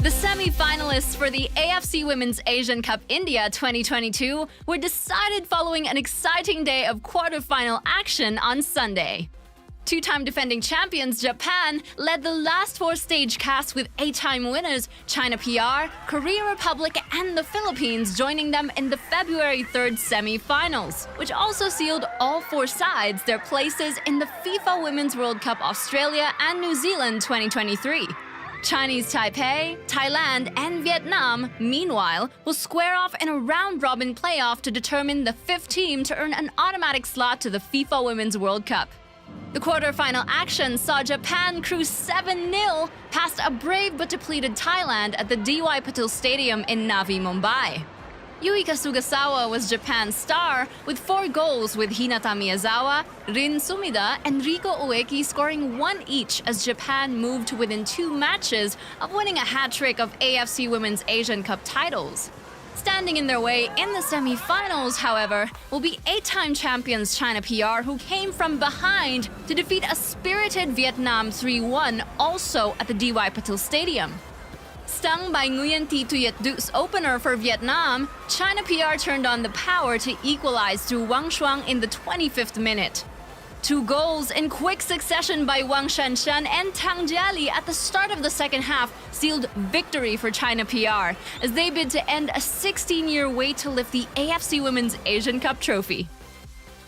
The semi-finalists for the AFC Women's Asian Cup India 2022 were decided following an exciting day of quarter-final action on Sunday. Two-time defending champions Japan led the last four stage casts with eight-time winners China PR, Korea Republic, and the Philippines joining them in the February 3rd semi-finals, which also sealed all four sides their places in the FIFA Women's World Cup Australia and New Zealand 2023. Chinese Taipei, Thailand, and Vietnam, meanwhile, will square off in a round-robin playoff to determine the fifth team to earn an automatic slot to the FIFA Women's World Cup. The quarter-final action saw Japan cruise 7-0 past a brave but depleted Thailand at the D.Y. Patil Stadium in Navi, Mumbai. Yui Kasugasawa was Japan's star with 4 goals, with Hinata Miyazawa, Rin Sumida, and Riko Ueki scoring one each as Japan moved to within 2 matches of winning a hat-trick of AFC Women's Asian Cup titles. Standing in their way in the semi-finals, however, will be 8-time champions China PR, who came from behind to defeat a spirited Vietnam 3-1 also at the D.Y. Patil Stadium. Stung by Nguyen Thi Tuyet Du's opener for Vietnam, China PR turned on the power to equalize through Wang Shuang in the 25th minute. 2 goals in quick succession by Wang Shanshan and Tang Jiali at the start of the second half sealed victory for China PR as they bid to end a 16-year wait to lift the AFC Women's Asian Cup trophy.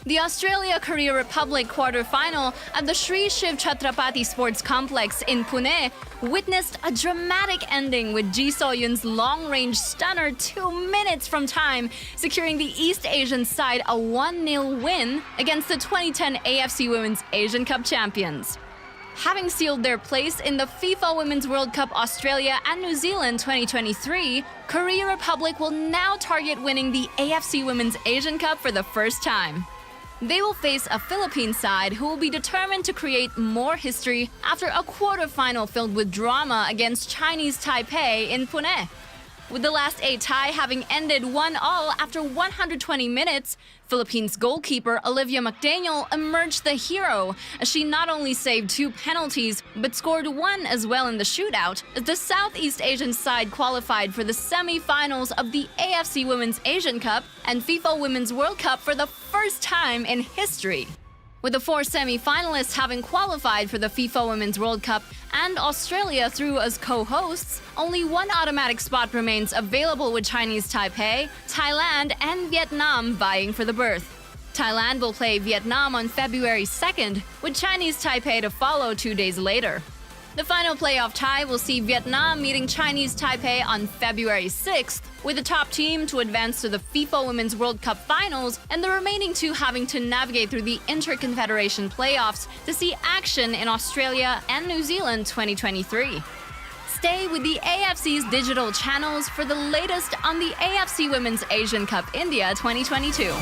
The Australia-Korea Republic quarter-final at the Sri Shiv Chhatrapati Sports Complex in Pune witnessed a dramatic ending with Ji So-yun's long-range stunner 2 minutes from time, securing the East Asian side a 1-0 win against the 2010 AFC Women's Asian Cup champions. Having sealed their place in the FIFA Women's World Cup Australia and New Zealand 2023, Korea Republic will now target winning the AFC Women's Asian Cup for the first time. They will face a Philippine side who will be determined to create more history after a quarter-final filled with drama against Chinese Taipei in Pune. With the last 8 tie having ended 1-1 after 120 minutes, Philippines goalkeeper Olivia McDaniel emerged the hero as she not only saved 2 penalties but scored 1 as well in the shootout as the Southeast Asian side qualified for the semi-finals of the AFC Women's Asian Cup and FIFA Women's World Cup for the first time in history. With the 4 semi-finalists having qualified for the FIFA Women's World Cup and Australia through as co-hosts, only 1 automatic spot remains available, with Chinese Taipei, Thailand, and Vietnam vying for the berth. Thailand will play Vietnam on February 2nd, with Chinese Taipei to follow 2 days later. The final playoff tie will see Vietnam meeting Chinese Taipei on February 6th, with the top team to advance to the FIFA Women's World Cup finals and the remaining 2 having to navigate through the Inter-Confederation playoffs to see action in Australia and New Zealand 2023. Stay with the AFC's digital channels for the latest on the AFC Women's Asian Cup India 2022.